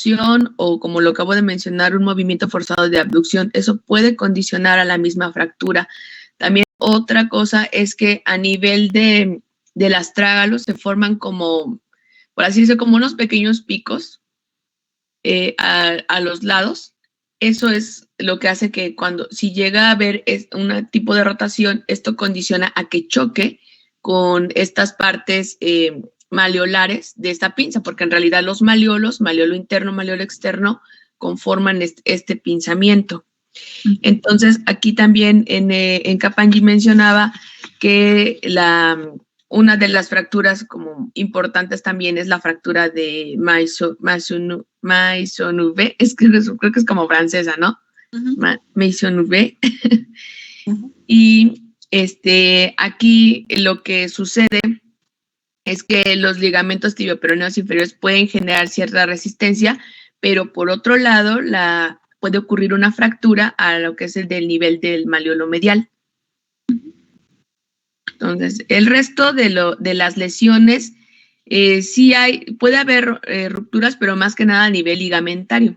abducción o, como lo acabo de mencionar, un movimiento forzado de abducción. Eso puede condicionar a la misma fractura. También otra cosa es que a nivel del astrágalo se forman como, por así decirlo, como unos pequeños picos a los lados. Eso es lo que hace que si llega a haber un tipo de rotación, esto condiciona a que choque con estas partes maleolares de esta pinza, porque en realidad los maleolos, maleolo interno, maleolo externo, conforman este pinzamiento. Entonces, aquí también en Kapanji mencionaba que una de las fracturas como importantes también es la fractura de Maisonneuve, creo que es como francesa, ¿no? Maisonneuve. Y aquí lo que sucede es que los ligamentos tibioperoneos inferiores pueden generar cierta resistencia, pero por otro lado puede ocurrir una fractura a lo que es el del nivel del maleolo medial. Entonces, el resto de las lesiones, sí puede haber rupturas, pero más que nada a nivel ligamentario.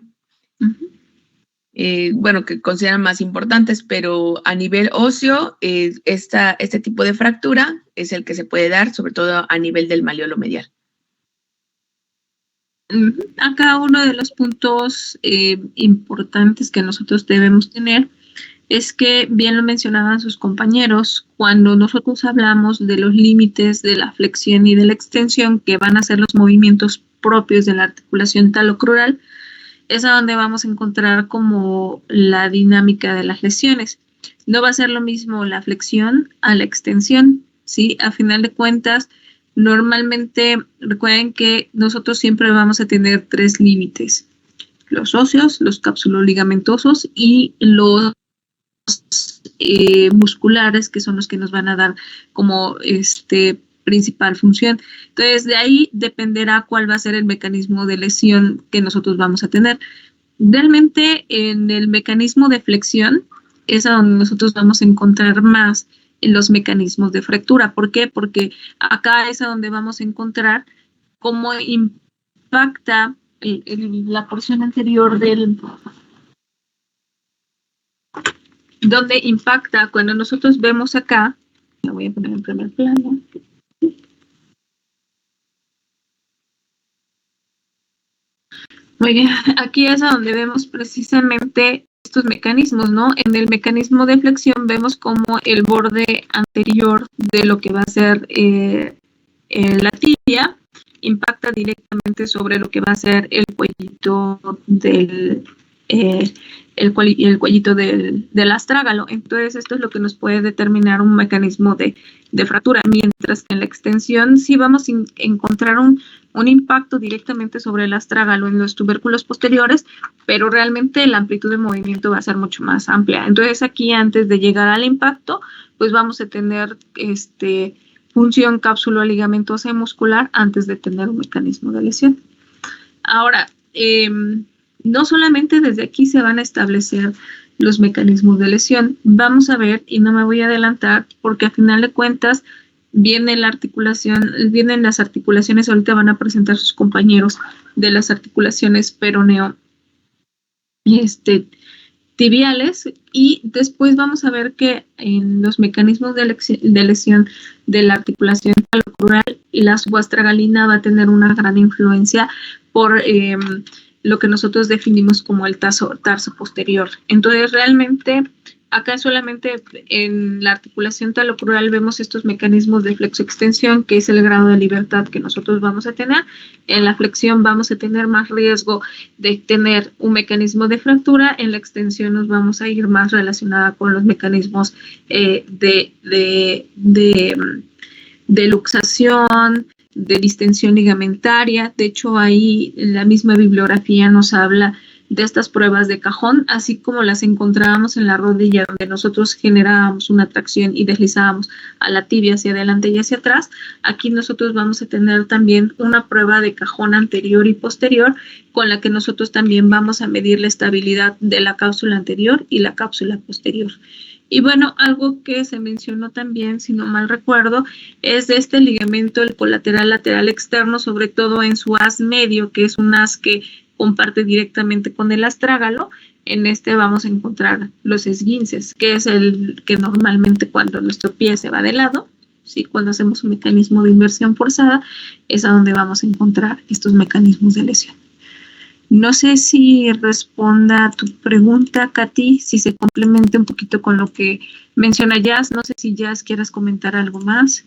Bueno, que consideran más importantes, pero a nivel óseo, este tipo de fractura es el que se puede dar, sobre todo a nivel del maleolo medial. Acá uno de los puntos importantes que nosotros debemos tener es que, bien lo mencionaban sus compañeros, cuando nosotros hablamos de los límites de la flexión y de la extensión, que van a ser los movimientos propios de la articulación talocrural, es a donde vamos a encontrar como la dinámica de las lesiones. No va a ser lo mismo la flexión a la extensión, ¿sí? A final de cuentas, normalmente recuerden que nosotros siempre vamos a tener 3 límites: los óseos, los capsuloligamentosos y los musculares, que son los que nos van a dar como principal función. Entonces, de ahí dependerá cuál va a ser el mecanismo de lesión que nosotros vamos a tener. Realmente, en el mecanismo de flexión es a donde nosotros vamos a encontrar más en los mecanismos de fractura. ¿Por qué? Porque acá es a donde vamos a encontrar cómo impacta la porción anterior donde impacta cuando nosotros vemos acá. La voy a poner en primer plano. Muy bien, aquí es a donde vemos precisamente estos mecanismos, ¿no? En el mecanismo de flexión vemos como el borde anterior de lo que va a ser la tibia impacta directamente sobre lo que va a ser el cuellito el cuellito del astrágalo. Entonces, esto es lo que nos puede determinar un mecanismo de fractura, mientras que en la extensión sí vamos a encontrar un impacto directamente sobre el astrágalo en los tubérculos posteriores, pero realmente la amplitud de movimiento va a ser mucho más amplia. Entonces, aquí, antes de llegar al impacto, pues vamos a tener función cápsulo-ligamentosa y muscular antes de tener un mecanismo de lesión. Ahora, no solamente desde aquí se van a establecer los mecanismos de lesión. Vamos a ver, y no me voy a adelantar, porque a final de cuentas vienen las articulaciones, ahorita van a presentar sus compañeros de las articulaciones peroneo tibiales, y después vamos a ver que en los mecanismos de lesión de la articulación talocrural, la subastragalina va a tener una gran influencia por lo que nosotros definimos como el tarso posterior. Entonces, realmente, acá solamente en la articulación talocrural vemos estos mecanismos de flexoextensión, que es el grado de libertad que nosotros vamos a tener. En la flexión vamos a tener más riesgo de tener un mecanismo de fractura. En la extensión nos vamos a ir más relacionada con los mecanismos de luxación, de distensión ligamentaria. De hecho, ahí la misma bibliografía nos habla de estas pruebas de cajón, así como las encontrábamos en la rodilla, donde nosotros generábamos una tracción y deslizábamos a la tibia hacia adelante y hacia atrás. Aquí nosotros vamos a tener también una prueba de cajón anterior y posterior, con la que nosotros también vamos a medir la estabilidad de la cápsula anterior y la cápsula posterior. Y bueno, algo que se mencionó también, si no mal recuerdo, es de este ligamento, el colateral lateral externo, sobre todo en su haz medio, que es un haz que comparte directamente con el astrágalo. En este vamos a encontrar los esguinces, que es el que normalmente cuando nuestro pie se va de lado, ¿sí? Cuando hacemos un mecanismo de inversión forzada, es a donde vamos a encontrar estos mecanismos de lesión. No sé si responda a tu pregunta, Katy, si se complemente un poquito con lo que menciona Jazz. No sé si Jazz quieras comentar algo más.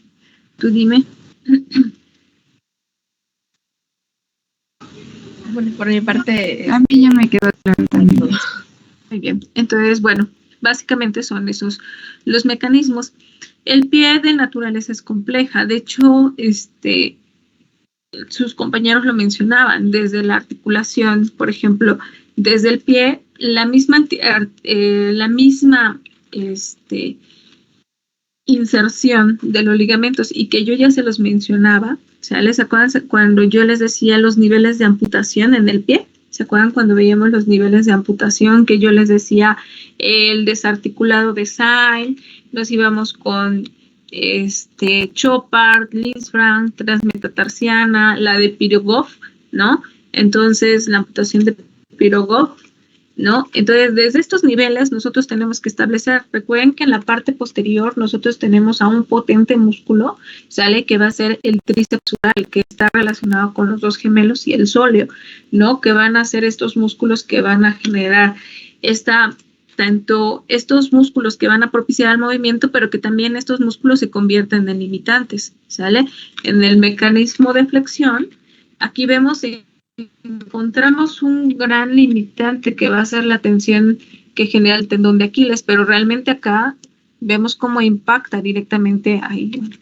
Tú dime. Bueno, por mi parte... A mí ya me quedó claro también. Muy bien. Entonces, bueno, básicamente son esos los mecanismos. El pie de naturaleza es compleja. De hecho, sus compañeros lo mencionaban, desde la articulación, por ejemplo, desde el pie, la misma inserción de los ligamentos, y que yo ya se los mencionaba. O sea, ¿les acuerdan cuando yo les decía los niveles de amputación en el pie? ¿Se acuerdan cuando veíamos los niveles de amputación que yo les decía el desarticulado de Sain? Nos íbamos con Chopard, Lindsfrank, transmetatarsiana, la de Pirogov, ¿no? Entonces, la amputación de Pirogov, ¿no? Entonces, desde estos niveles nosotros tenemos que establecer, recuerden que en la parte posterior nosotros tenemos a un potente músculo, ¿sale? Que va a ser el tríceps sural, que está relacionado con los dos gemelos, y el sóleo, ¿no? Que van a ser estos músculos que van a generar tanto estos músculos que van a propiciar el movimiento, pero que también estos músculos se convierten en limitantes, ¿sale? En el mecanismo de flexión, aquí encontramos un gran limitante que va a ser la tensión que genera el tendón de Aquiles, pero realmente acá vemos cómo impacta directamente ahí. Bueno,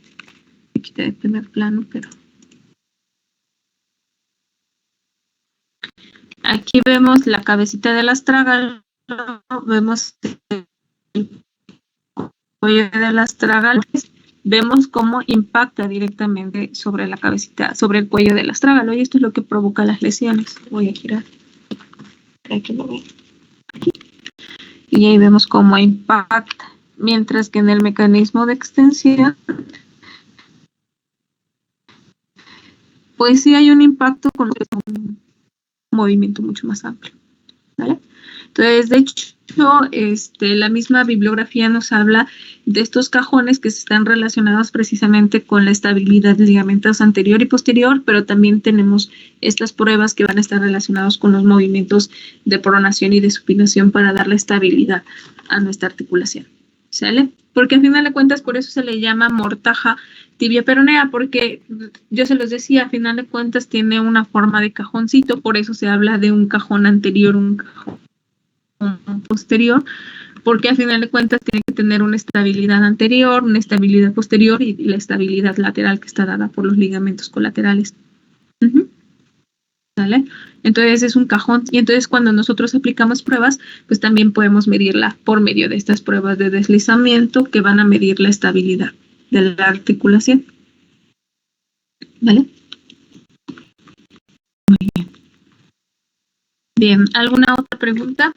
me quité de primer plano, pero aquí vemos la cabecita del astrágalo, vemos el cuello del astrágalo, vemos cómo impacta directamente sobre la cabecita, sobre el cuello del astrágalo, y esto es lo que provoca las lesiones. Voy a girar para que lo vean. Y ahí vemos cómo impacta, mientras que en el mecanismo de extensión, pues sí hay un impacto con un movimiento mucho más amplio, ¿vale? Entonces, de hecho, la misma bibliografía nos habla de estos cajones que están relacionados precisamente con la estabilidad de ligamentos anterior y posterior, pero también tenemos estas pruebas que van a estar relacionados con los movimientos de pronación y de supinación para darle estabilidad a nuestra articulación, ¿sale? Porque al final de cuentas, por eso se le llama mortaja tibia peronea, porque yo se los decía, al final de cuentas tiene una forma de cajoncito, por eso se habla de un cajón anterior, un cajón posterior, porque al final de cuentas tiene que tener una estabilidad anterior, una estabilidad posterior y la estabilidad lateral que está dada por los ligamentos colaterales. ¿Vale? Entonces es un cajón, y entonces cuando nosotros aplicamos pruebas, pues también podemos medirla por medio de estas pruebas de deslizamiento que van a medir la estabilidad de la articulación. ¿Vale? Muy bien. Bien, ¿alguna otra pregunta?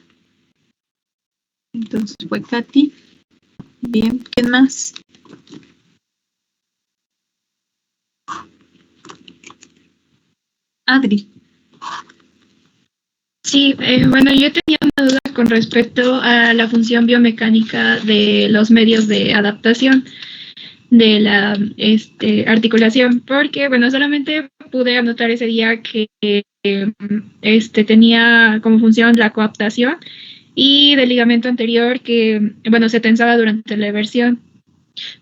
Entonces fue Katy. Bien, ¿quién más? Adri. Sí, bueno, yo tenía una duda con respecto a la función biomecánica de los medios de adaptación de la articulación, porque, bueno, solamente pude anotar ese día que tenía como función la coaptación y del ligamento anterior que, bueno, se tensaba durante la eversión,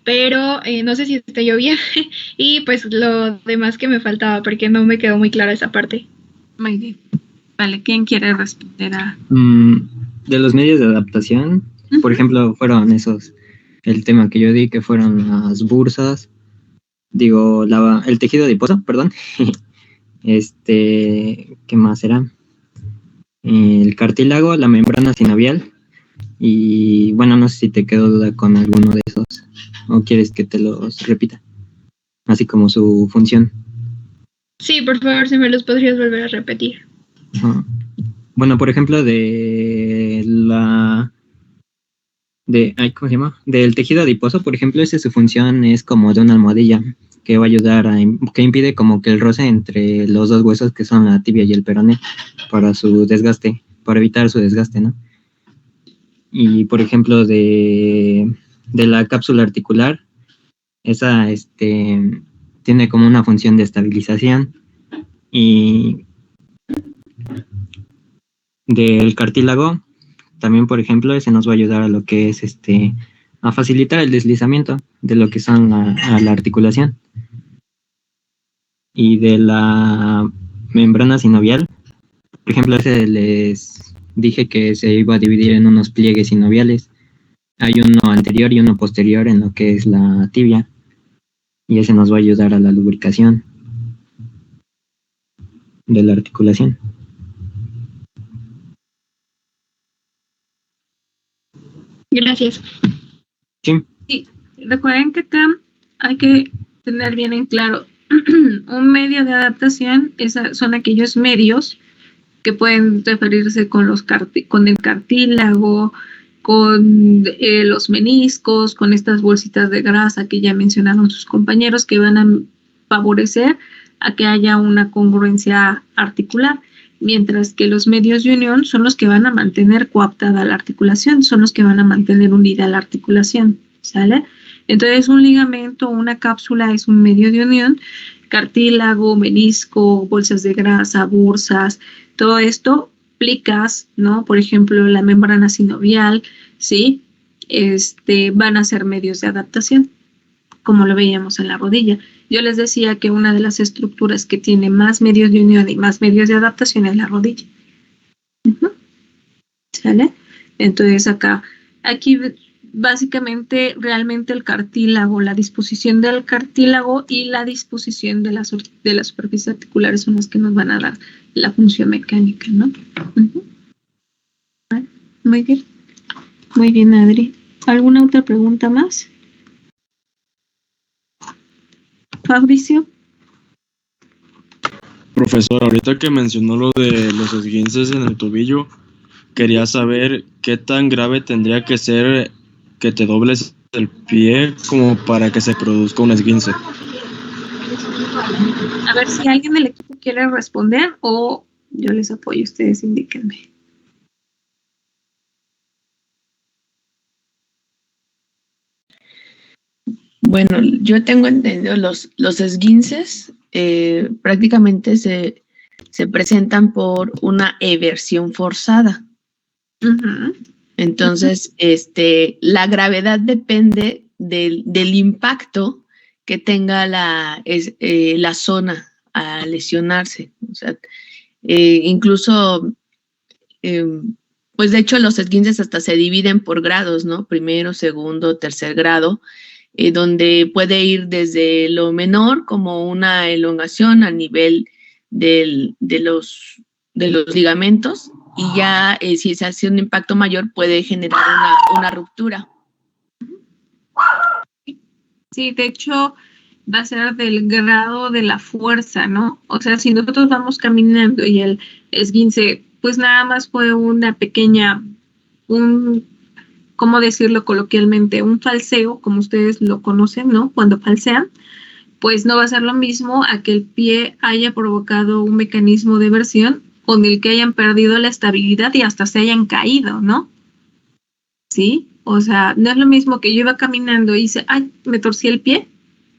pero no sé si estoy yo bien y pues lo demás que me faltaba, porque no me quedó muy clara esa parte. Muy bien. Vale, ¿quién quiere responder a...? De los medios de adaptación, por ejemplo, fueron esos, el tema que yo di, que fueron las bursas, el tejido adiposo, perdón, ¿qué más era? El cartílago, la membrana sinovial, y bueno, no sé si te quedó duda con alguno de esos, o quieres que te los repita, así como su función. Sí, por favor, si me los podrías volver a repetir. Bueno, por ejemplo, de ¿cómo se llama? Del tejido adiposo, por ejemplo, su función es como de una almohadilla que va a ayudar que impide como que el roce entre los dos huesos que son la tibia y el peroné para su desgaste, para evitar su desgaste, ¿no? Y por ejemplo de la cápsula articular, esa tiene como una función de estabilización, y del cartílago también, por ejemplo, ese nos va a ayudar a lo que es a facilitar el deslizamiento de lo que son a la articulación. Y de la membrana sinovial, por ejemplo, ese les dije que se iba a dividir en unos pliegues sinoviales. Hay uno anterior y uno posterior en lo que es la tibia, y ese nos va a ayudar a la lubricación de la articulación. Gracias. Sí. Sí, recuerden que acá hay que tener bien en claro, un medio de adaptación son aquellos medios que pueden referirse con el cartílago, con los meniscos, con estas bolsitas de grasa que ya mencionaron sus compañeros, que van a favorecer a que haya una congruencia articular, mientras que los medios de unión son los que van a mantener coaptada la articulación, son los que van a mantener unida la articulación, ¿sale? Entonces, un ligamento o una cápsula es un medio de unión, cartílago, menisco, bolsas de grasa, bursas, todo esto, plicas, ¿no? Por ejemplo, la membrana sinovial, ¿sí? Van a ser medios de adaptación, como lo veíamos en la rodilla. Yo les decía que una de las estructuras que tiene más medios de unión y más medios de adaptación es la rodilla. ¿Sale? Entonces aquí básicamente realmente el cartílago, la disposición del cartílago y la disposición de las superficies articulares son las que nos van a dar la función mecánica, ¿no? Muy bien. Muy bien, Adri. ¿Alguna otra pregunta más? Fabricio. Profesor, ahorita que mencionó lo de los esguinces en el tobillo, quería saber qué tan grave tendría que ser que te dobles el pie como para que se produzca un esguince. A ver si alguien del equipo quiere responder o yo les apoyo, ustedes indíquenme. Bueno, yo tengo entendido los esguinces prácticamente se presentan por una eversión forzada. Entonces, la gravedad depende del impacto que tenga la zona a lesionarse. O sea, incluso, pues de hecho los esguinces hasta se dividen por grados, ¿no? Primero, segundo, tercer grado, donde puede ir desde lo menor como una elongación a nivel de los ligamentos, y ya si se hace un impacto mayor puede generar una ruptura. Sí, de hecho va a ser del grado de la fuerza, ¿no? O sea, si nosotros vamos caminando y el esguince, pues nada más fue una pequeña, ¿cómo decirlo coloquialmente? Un falseo, como ustedes lo conocen, ¿no? Cuando falsean, pues no va a ser lo mismo a que el pie haya provocado un mecanismo de eversión con el que hayan perdido la estabilidad y hasta se hayan caído, ¿no? ¿Sí? O sea, no es lo mismo que yo iba caminando y hice, ay, me torcí el pie,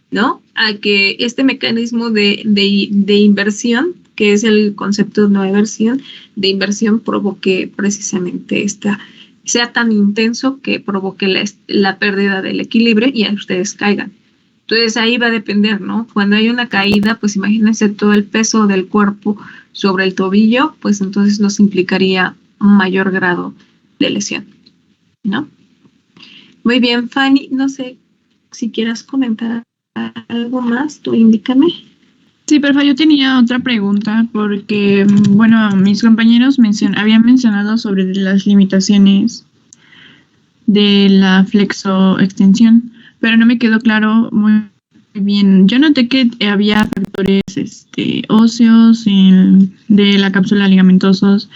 ¿no? A que este mecanismo de inversión, que es el concepto de no eversión, de inversión provoque precisamente sea tan intenso que provoque la pérdida del equilibrio y a ustedes caigan. Entonces ahí va a depender, ¿no? Cuando hay una caída, pues imagínense todo el peso del cuerpo sobre el tobillo, pues entonces nos implicaría un mayor grado de lesión, ¿no? Muy bien, Fanny, no sé si quieras comentar algo más, tú indícame. Sí, perfecto. Yo tenía otra pregunta porque, bueno, mis compañeros habían mencionado sobre las limitaciones de la flexoextensión, pero no me quedó claro muy bien. Yo noté que había factores óseos de la cápsula ligamentosos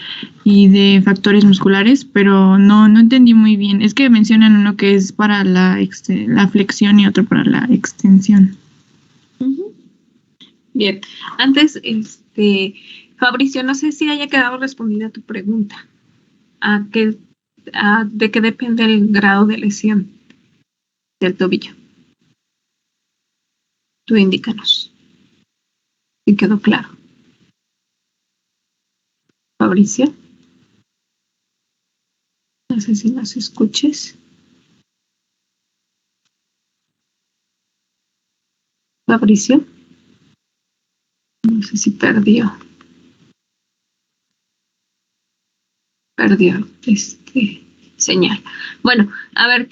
y de factores musculares, pero no entendí muy bien. Es que mencionan uno que es para la flexión y otro para la extensión. Ujú. Bien. Antes, Fabricio, no sé si haya quedado respondida tu pregunta. ¿De qué depende el grado de lesión del tobillo? Tú indícanos. Si quedó claro. Fabricio. No sé si nos escuches. Fabricio. No sé si perdió señal. Bueno, a ver, ¿a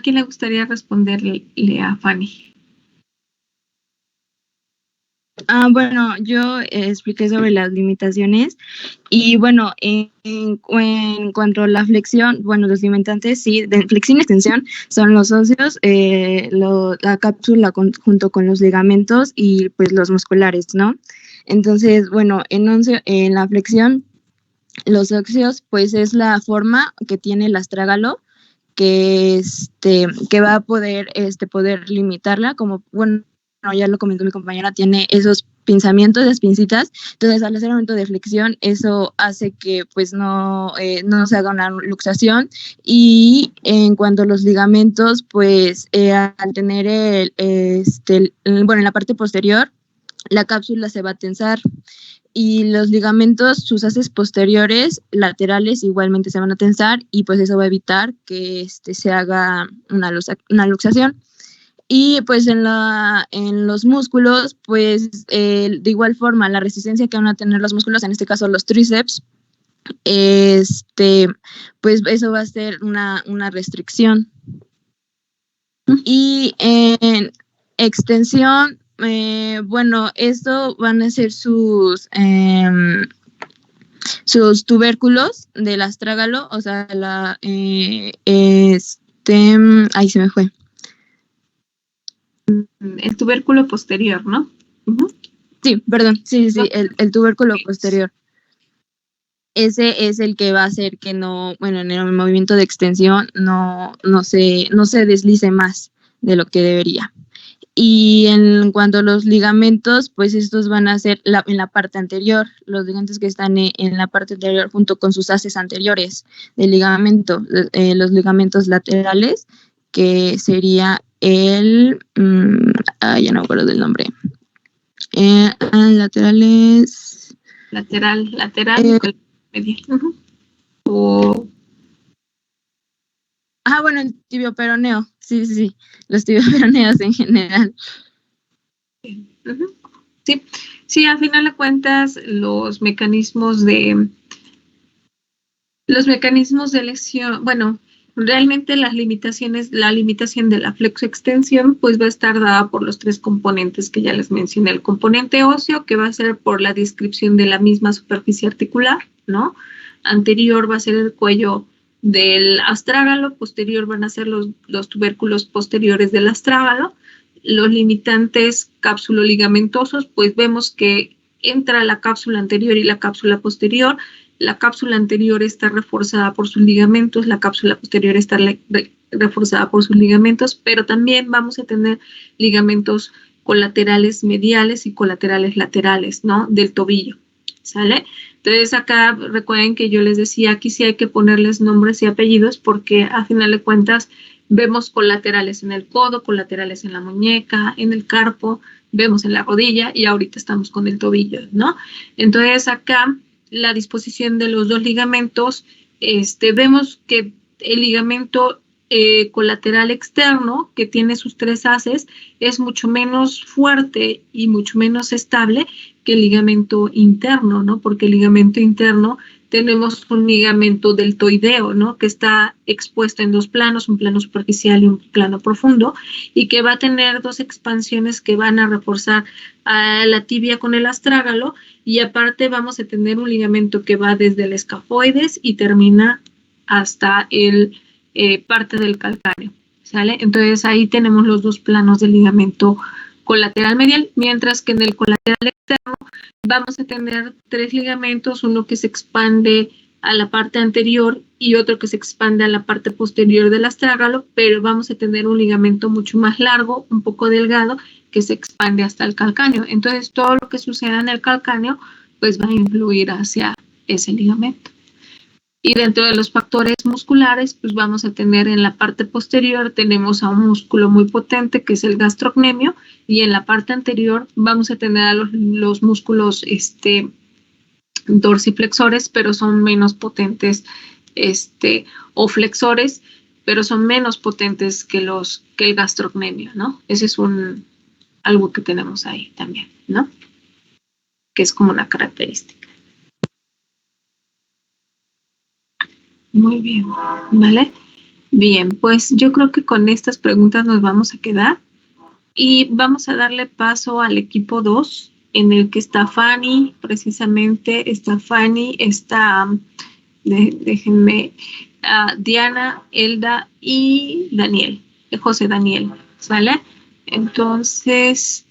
quién le gustaría responderle a Fanny? Bueno, yo expliqué sobre las limitaciones y bueno, en cuanto a la flexión, bueno, los limitantes sí, de flexión y extensión son los óseos, la cápsula junto con los ligamentos y pues los musculares, ¿no? Entonces, bueno, en la flexión, los óseos pues es la forma que tiene el astrágalo que va a poder limitarla, como bueno, ya lo comentó mi compañera, tiene esos pinzamientos, esas pincitas, entonces al hacer un momento de flexión, eso hace que pues no se haga una luxación, y en cuanto a los ligamentos, pues al tener en la parte posterior, la cápsula se va a tensar, y los ligamentos, sus haces posteriores, laterales, igualmente se van a tensar, y pues eso va a evitar que se haga una luxación. Y pues en los músculos, pues de igual forma, la resistencia que van a tener los músculos, en este caso los tríceps, pues eso va a ser una restricción. Y en extensión, bueno, esto van a ser sus tubérculos del astrágalo, o sea, ahí se me fue. El tubérculo posterior, ¿no? Uh-huh. Sí, perdón, sí, el tubérculo posterior. Ese es el que va a hacer que no, bueno, en el movimiento de extensión no se deslice más de lo que debería. Y en cuanto a los ligamentos, pues estos van a ser en la parte anterior, los ligamentos que están en la parte anterior junto con sus haces anteriores del ligamento, los ligamentos laterales, que sería ya no me acuerdo del nombre. Laterales. Lateral. Media. Uh-huh. Bueno, el tibioperoneo. Sí. Los tibioperoneos en general. Uh-huh. Sí, al final de cuentas, los mecanismos de lesión, bueno, realmente la limitación de la flexoextensión, pues va a estar dada por los tres componentes que ya les mencioné. El componente óseo, que va a ser por la descripción de la misma superficie articular, ¿no? Anterior va a ser el cuello del astrágalo, posterior van a ser los tubérculos posteriores del astrágalo. Los limitantes cápsulo-ligamentosos, pues vemos que entra la cápsula anterior y la cápsula posterior. La cápsula anterior está reforzada por sus ligamentos, la cápsula posterior está reforzada por sus ligamentos, pero también vamos a tener ligamentos colaterales mediales y colaterales laterales, ¿no? Del tobillo, ¿sale? Entonces acá recuerden que yo les decía, aquí sí hay que ponerles nombres y apellidos, porque a final de cuentas vemos colaterales en el codo, colaterales en la muñeca, en el carpo, vemos en la rodilla, y ahorita estamos con el tobillo, ¿no? Entonces acá la disposición de los dos ligamentos, vemos que el ligamento colateral externo, que tiene sus tres haces, es mucho menos fuerte y mucho menos estable que el ligamento interno, ¿no? Porque el ligamento interno, tenemos un ligamento deltoideo, ¿no? Que está expuesto en dos planos, un plano superficial y un plano profundo, y que va a tener dos expansiones que van a reforzar a la tibia con el astrágalo, y aparte vamos a tener un ligamento que va desde el escafoides y termina hasta parte del calcáneo, ¿sale? Entonces ahí tenemos los dos planos del ligamento colateral medial, mientras que en el colateral externo vamos a tener 3 ligamentos, uno que se expande a la parte anterior y otro que se expande a la parte posterior del astrágalo, pero vamos a tener un ligamento mucho más largo, un poco delgado, que se expande hasta el calcáneo. Entonces, todo lo que suceda en el calcáneo, pues va a influir hacia ese ligamento. Y dentro de los factores musculares, pues vamos a tener en la parte posterior, tenemos a un músculo muy potente que es el gastrocnemio, y en la parte anterior vamos a tener a los músculos dorsiflexores, pero son menos potentes, o flexores, pero son menos potentes que el gastrocnemio, ¿no? Ese es algo que tenemos ahí también, ¿no? Que es como una característica. Muy bien, ¿vale? Bien, pues yo creo que con estas preguntas nos vamos a quedar y vamos a darle paso al equipo 2, en el que está Fanny, precisamente está Fanny, está, déjenme, Diana, Elda y Daniel, José Daniel, ¿vale? Entonces,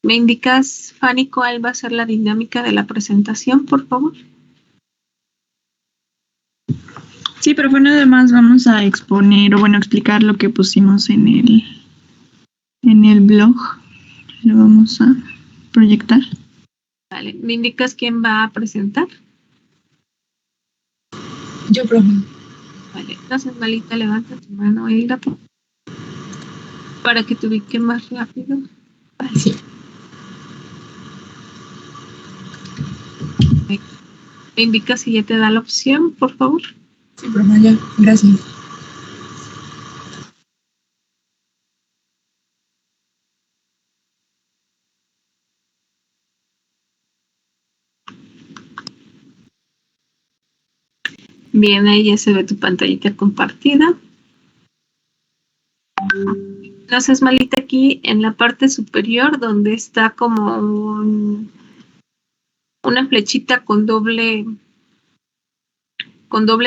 ¿me indicas, Fanny, cuál va a ser la dinámica de la presentación, por favor? Sí, pero bueno, además vamos a exponer o bueno, explicar lo que pusimos en el blog. Lo vamos a proyectar. Vale, ¿me indicas quién va a presentar? Yo, profe. Vale, entonces, Malita, levanta tu mano, Hilda, para que te ubique más rápido. Vale. Sí. ¿Me indicas si ya te da la opción, por favor? Sí, profe, ya. Gracias. Bien, ahí ya se ve tu pantallita compartida. Entonces, Malita, aquí en la parte superior, donde está como una flechita con doble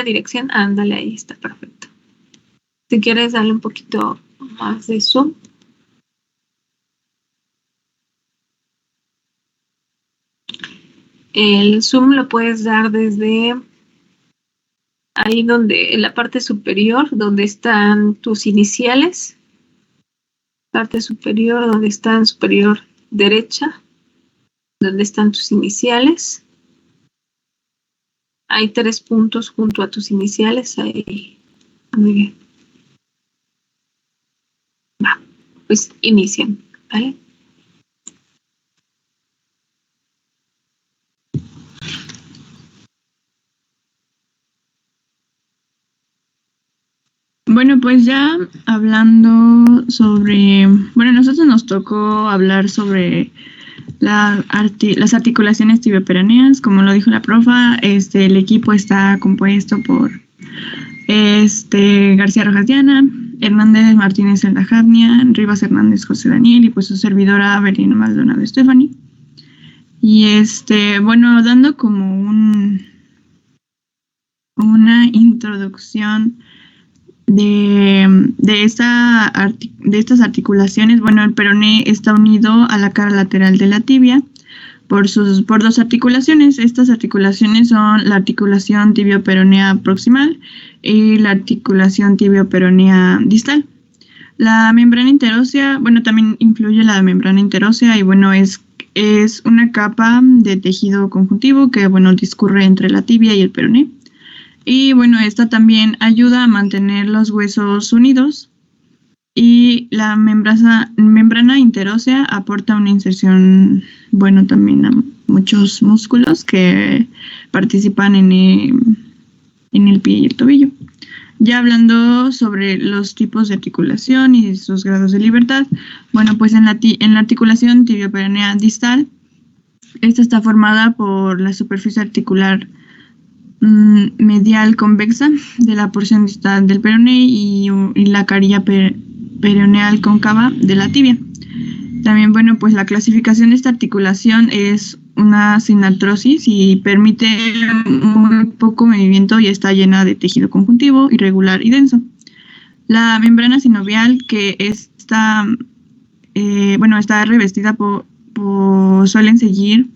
dirección, ándale, ahí está, perfecto. Si quieres, darle un poquito más de zoom. El zoom lo puedes dar desde ahí donde, en la parte superior, donde están tus iniciales. Parte superior, donde están superior derecha, donde están tus iniciales. Hay 3 puntos junto a tus iniciales, ahí. Muy bien. Va, pues inician, ¿vale? Bueno, pues ya hablando sobre, bueno, nosotros nos tocó hablar sobre las articulaciones tibioperaneas, como lo dijo la profa, el equipo está compuesto por García Rojas Diana, Hernández Martínez Elda Jarnia, Rivas Hernández José Daniel y pues su servidora Berlín Maldonado Stephanie. Y bueno, dando como una introducción de estas articulaciones, bueno, el peroné está unido a la cara lateral de la tibia por 2 articulaciones. Estas articulaciones son la articulación tibioperonea proximal y la articulación tibioperonea distal. La membrana interósea, bueno, también influye la membrana interósea y bueno, es una capa de tejido conjuntivo que, bueno, discurre entre la tibia y el peroné. Y bueno, esta también ayuda a mantener los huesos unidos y la membrana interósea aporta una inserción, bueno, también a muchos músculos que participan en el pie y el tobillo. Ya hablando sobre los tipos de articulación y sus grados de libertad, bueno, pues en la articulación tibioperonea distal, esta está formada por la superficie articular medial convexa de la porción distal del peroné y la carilla peroneal cóncava de la tibia. También, bueno, pues la clasificación de esta articulación es una sinartrosis y permite muy poco movimiento y está llena de tejido conjuntivo, irregular y denso. La membrana sinovial, que esta está revestida suelen seguir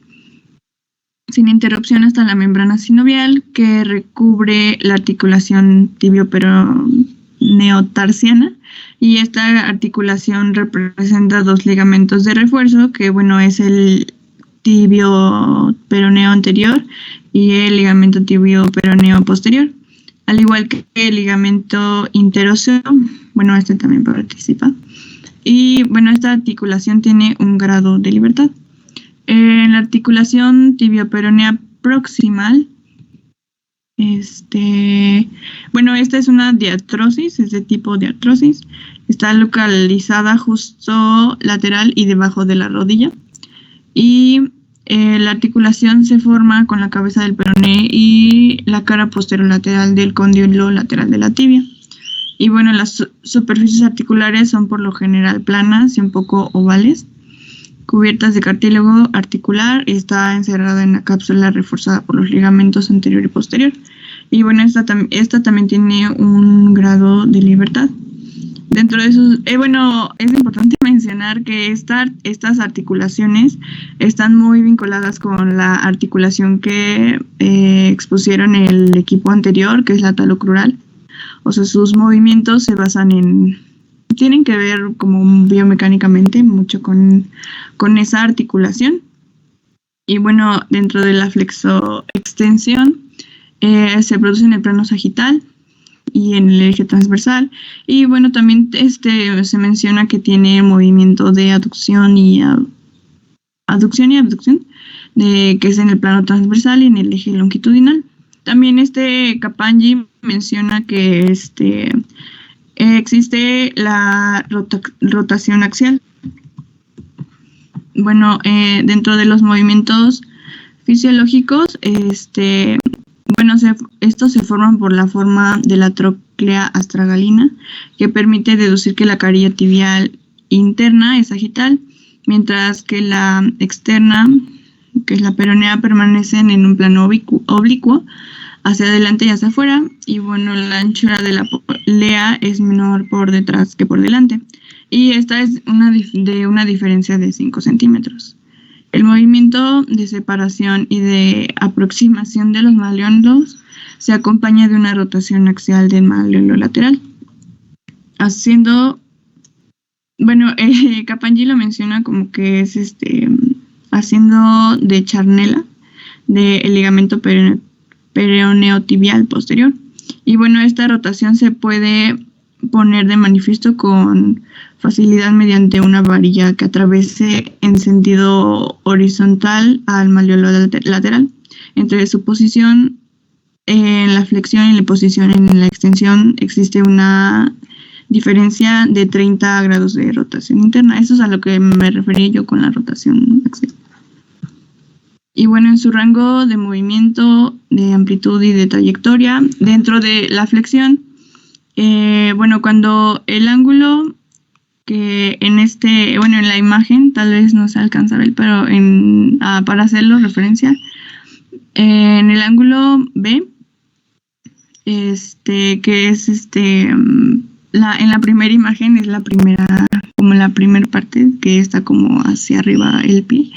sin interrupción hasta la membrana sinovial que recubre la articulación tibio-peroneotarsiana, y esta articulación representa dos ligamentos de refuerzo, que es el tibio-peroneo anterior y el ligamento tibio-peroneo posterior, al igual que el ligamento interóseo, este también participa. Y esta articulación tiene un grado de libertad. En la articulación tibio-peronea proximal, esta es una diartrosis, es de tipo diartrosis. Está localizada justo lateral y debajo de la rodilla. Y la articulación se forma con la cabeza del peroné y la cara posterolateral del cóndilo lateral de la tibia. Y las superficies articulares son por lo general planas y un poco ovales, cubiertas de cartílago articular, y está encerrada en la cápsula reforzada por los ligamentos anterior y posterior. Y esta también tiene un grado de libertad. Dentro de esos, es importante mencionar que estas articulaciones están muy vinculadas con la articulación que expusieron el equipo anterior, que es la talocrural. O sea, sus movimientos se basan tienen que ver como biomecánicamente mucho con esa articulación. Y dentro de la flexoextensión se produce en el plano sagital y en el eje transversal. Y también se menciona que tiene movimiento de aducción y abducción, que es en el plano transversal y en el eje longitudinal. También Capangyi menciona que existe la rotación axial. Dentro de los movimientos fisiológicos, estos se forman por la forma de la tróclea astragalina, que permite deducir que la carilla tibial interna es sagital, mientras que la externa, que es la peronea, permanecen en un plano oblicuo hacia adelante y hacia afuera, y la anchura de la polea es menor por detrás que por delante, y esta es de una diferencia de 5 centímetros. El movimiento de separación y de aproximación de los maleolos se acompaña de una rotación axial del maleolo lateral, Capangyi lo menciona como que es haciendo de charnela del ligamento peroneotibial posterior. Y esta rotación se puede poner de manifiesto con facilidad mediante una varilla que atraviese en sentido horizontal al maleolo lateral. Entre su posición en la flexión y la posición en la extensión existe una diferencia de 30 grados de rotación interna. Eso es a lo que me refería yo con la rotación axial. Y en su rango de movimiento, de amplitud y de trayectoria, dentro de la flexión, cuando el ángulo que en la imagen tal vez no se alcanza a ver, pero para hacerlo referencia, en el ángulo B, que es en la primera imagen es la primera parte que está como hacia arriba el pie.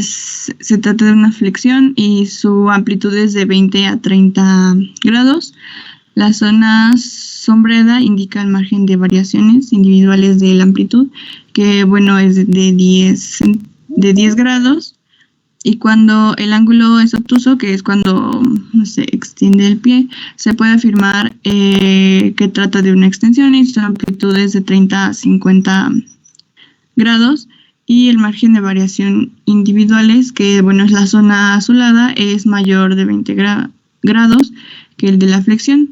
Se trata de una flexión y su amplitud es de 20 a 30 grados. La zona sombreada indica el margen de variaciones individuales de la amplitud, que es de 10 grados. Y cuando el ángulo es obtuso, que es cuando se extiende el pie, se puede afirmar que trata de una extensión y su amplitud es de 30 a 50 grados. Y el margen de variación individuales, que es la zona azulada, es mayor de 20 grados que el de la flexión.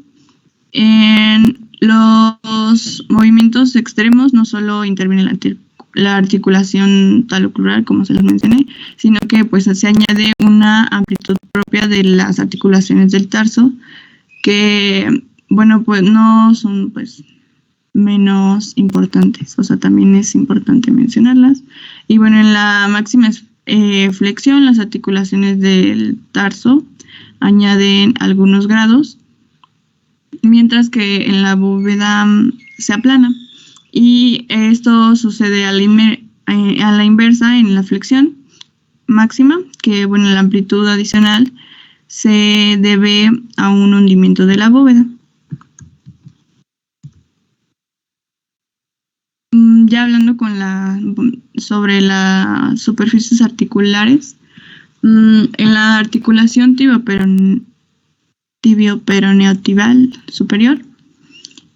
En los movimientos extremos no solo interviene la articulación talocrural, como se los mencioné, sino que se añade una amplitud propia de las articulaciones del tarso, que no son menos importantes, o sea, también es importante mencionarlas. Y en la máxima flexión, las articulaciones del tarso añaden algunos grados, mientras que en la bóveda se aplana. Y esto sucede a la inversa en la flexión máxima, que bueno, la amplitud adicional se debe a un hundimiento de la bóveda. Ya hablando sobre las superficies articulares, en la articulación tibioperoneotibial superior,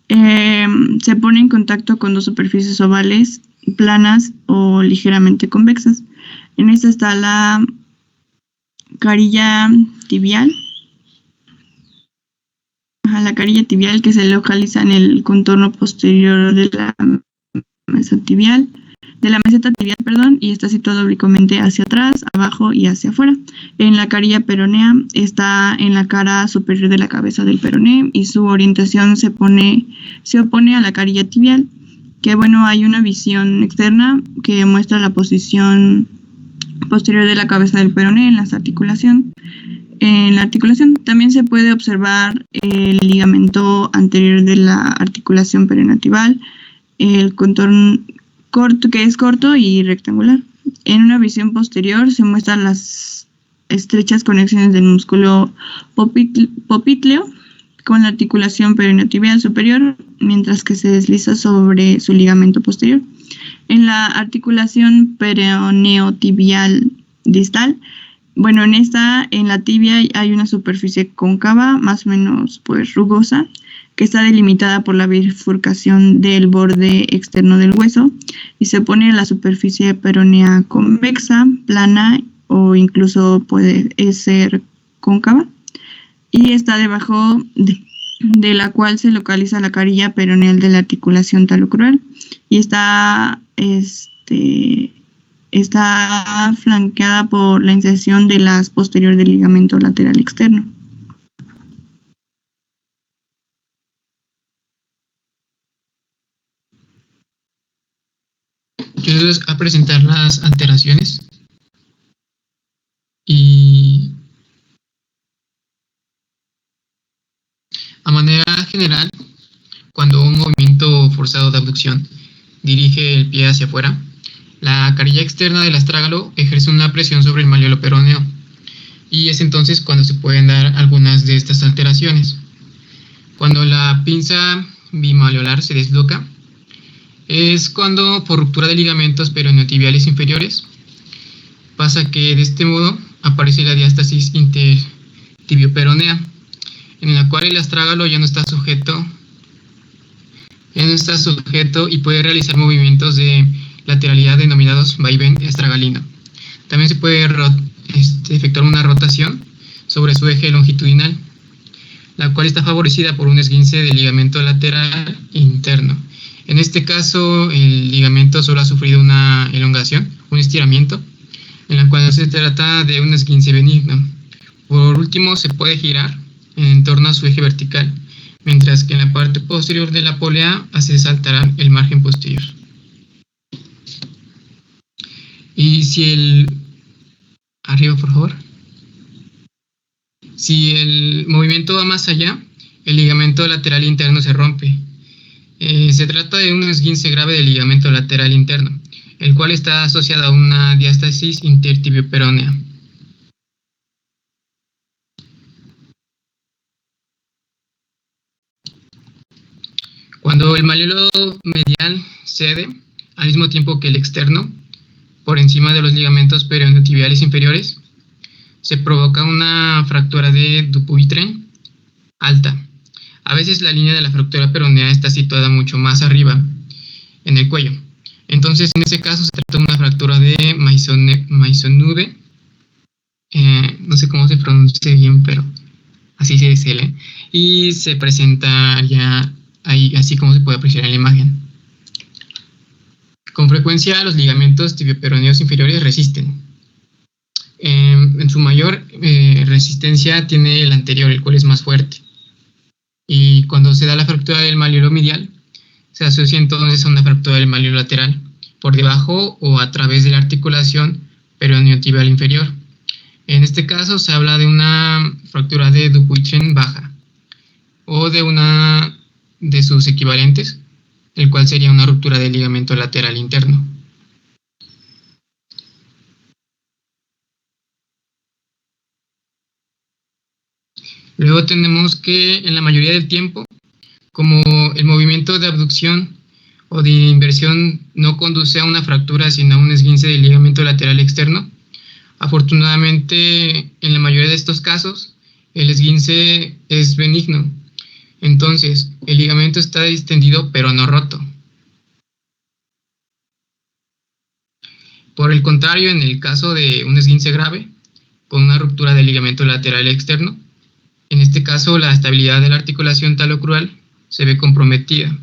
se pone en contacto con dos superficies ovales, planas o ligeramente convexas. En esta está la carilla tibial. La carilla tibial, que se localiza en el contorno posterior de la meseta tibial, y está situado oblicuamente hacia atrás, abajo y hacia afuera. En la carilla peronea está en la cara superior de la cabeza del peroné y su orientación se opone a la carilla tibial, que bueno, hay una visión externa que muestra la posición posterior de la cabeza del peroné en la articulación. En la articulación también se puede observar el ligamento anterior de la articulación peroneotibial, el contorno corto, que es corto y rectangular. En una visión posterior se muestran las estrechas conexiones del músculo popliteo con la articulación peroneotibial superior, mientras que se desliza sobre su ligamento posterior. En la articulación peroneotibial distal, bueno, en la tibia hay una superficie cóncava, más o menos pues rugosa, que está delimitada por la bifurcación del borde externo del hueso y se opone a la superficie peronea convexa, plana o incluso puede ser cóncava, y está debajo de la cual se localiza la carilla peroneal de la articulación talocrural y está flanqueada por la inserción de las posterior del ligamento lateral externo. Yo les voy a presentar las alteraciones y a manera general, cuando un movimiento forzado de abducción dirige el pie hacia afuera, la carilla externa del astrágalo ejerce una presión sobre el malleolo peroneo y es entonces cuando se pueden dar algunas de estas alteraciones. Cuando la pinza bimalleolar se desloca, es cuando por ruptura de ligamentos peroneotibiales inferiores pasa que de este modo aparece la diástasis intertibioperonea, en la cual el astrágalo ya no está sujeto y puede realizar movimientos de lateralidad denominados vaivén astragalino. También se puede efectuar una rotación sobre su eje longitudinal, la cual está favorecida por un esguince del ligamento lateral interno. En este caso, el ligamento solo ha sufrido una elongación, un estiramiento, en la cual se trata de un esguince benigno. Por último, se puede girar en torno a su eje vertical, mientras que en la parte posterior de la polea hace saltar el margen posterior. Y arriba por favor. Si el movimiento va más allá, el ligamento lateral interno se rompe. Se trata de un esguince grave del ligamento lateral interno, el cual está asociado a una diástasis intertibioperonea. Cuando el malleolo medial cede, al mismo tiempo que el externo, por encima de los ligamentos peroneotibiales inferiores, se provoca una fractura de Dupuytren alta. A veces la línea de la fractura peronea está situada mucho más arriba, en el cuello. Entonces, en ese caso, se trata de una fractura de Maisonneuve. No sé cómo se pronuncia bien, pero así se lee. Y se presenta ya ahí, así como se puede apreciar en la imagen. Con frecuencia, los ligamentos tibioperoneos inferiores resisten. En su mayor resistencia tiene el anterior, el cual es más fuerte. Y cuando se da la fractura del malleolo medial, se asocia entonces a una fractura del malleolo lateral, por debajo o a través de la articulación peroneotibial inferior. En este caso se habla de una fractura de Dupuytren baja, o de una de sus equivalentes, el cual sería una ruptura del ligamento lateral interno. Luego tenemos que en la mayoría del tiempo, como el movimiento de abducción o de inversión no conduce a una fractura sino a un esguince del ligamento lateral externo, afortunadamente en la mayoría de estos casos el esguince es benigno. Entonces, el ligamento está distendido pero no roto. Por el contrario, en el caso de un esguince grave, con una ruptura del ligamento lateral externo, en este caso la estabilidad de la articulación talocrural se ve comprometida.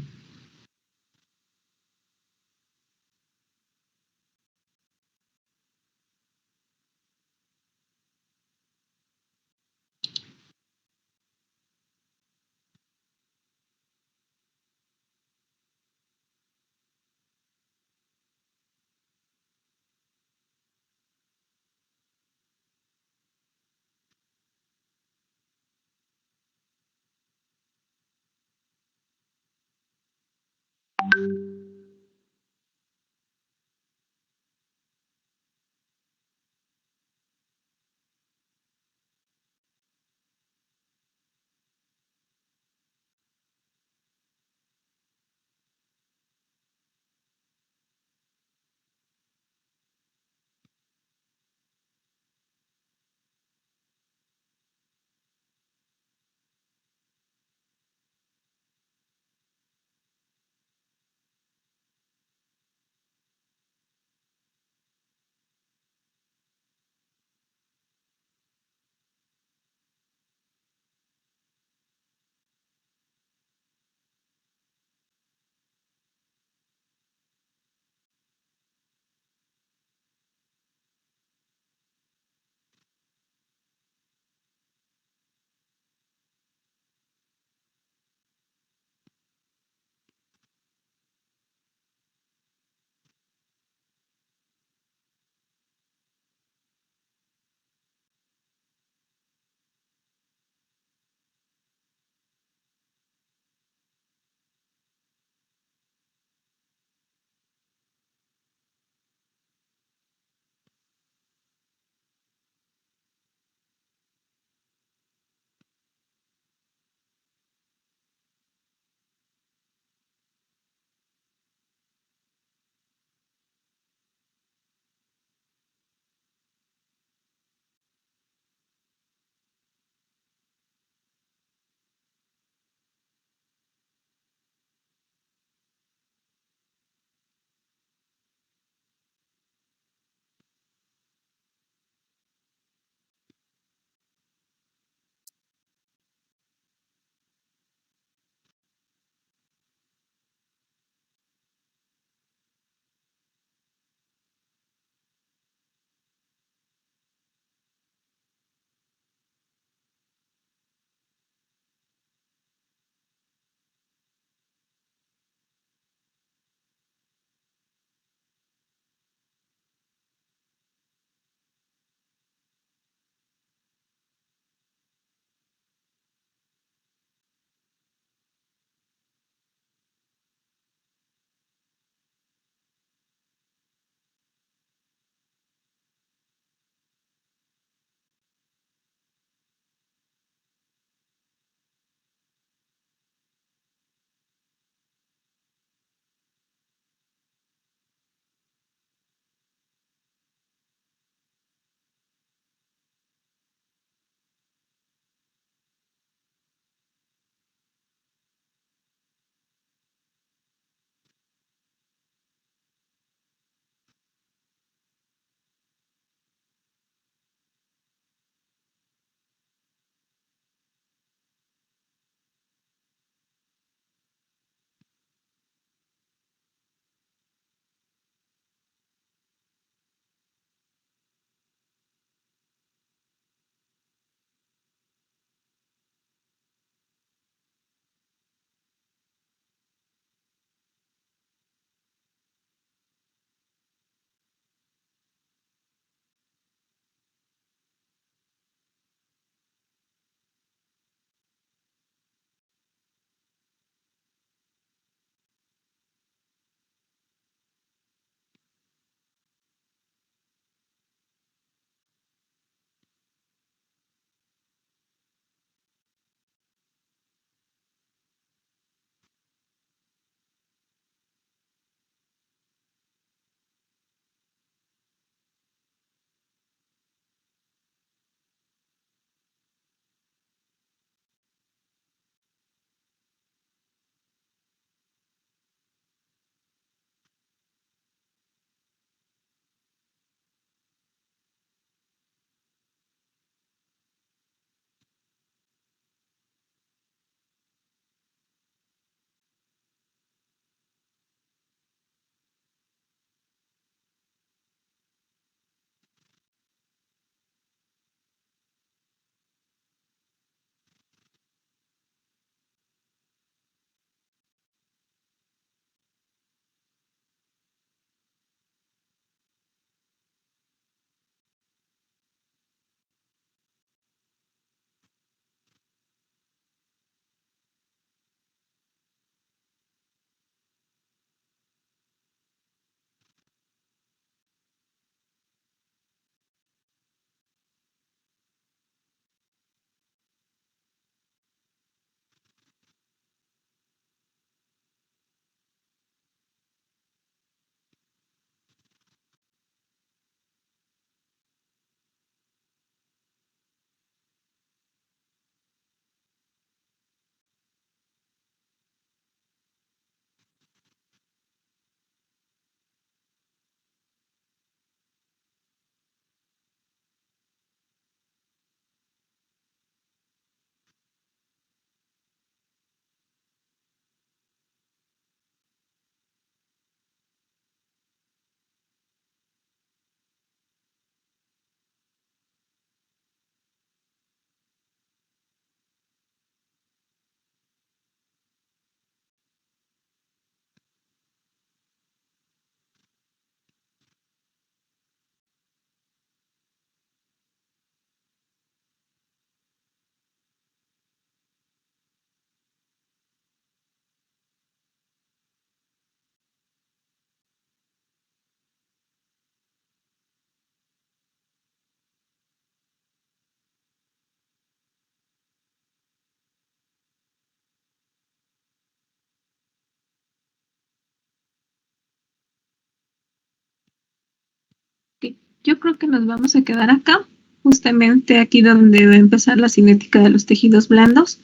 yo creo que nos vamos a quedar acá, justamente aquí donde va a empezar la cinética de los tejidos blandos,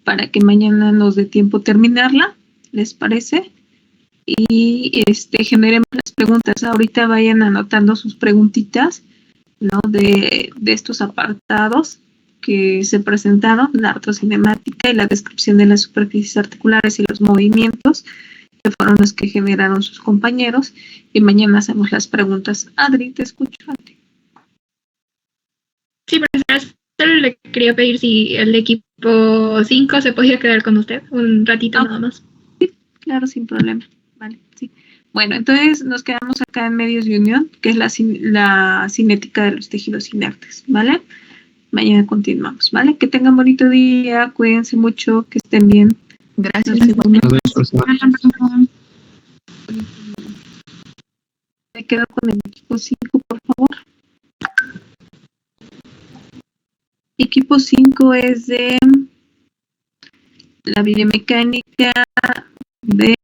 para que mañana nos dé tiempo terminarla, ¿les parece? Y generemos las preguntas. Ahorita vayan anotando sus preguntitas, ¿no? De estos apartados que se presentaron, la artrocinemática y la descripción de las superficies articulares y los movimientos, que fueron los que generaron sus compañeros, y mañana hacemos las preguntas. Adri, te escucho. Adri. Sí, profesora, solo le quería pedir si el equipo 5 se podía quedar con usted un ratito nada más. Sí, claro, sin problema. Vale, sí. Bueno, entonces nos quedamos acá en medios de unión, que es la cinética de los tejidos inertes, ¿vale? Mañana continuamos, ¿vale? Que tengan bonito día, cuídense mucho, que estén bien. Gracias. Nos vemos, profesora. Me quedo con el equipo 5, por favor. Equipo 5 es de la biomecánica de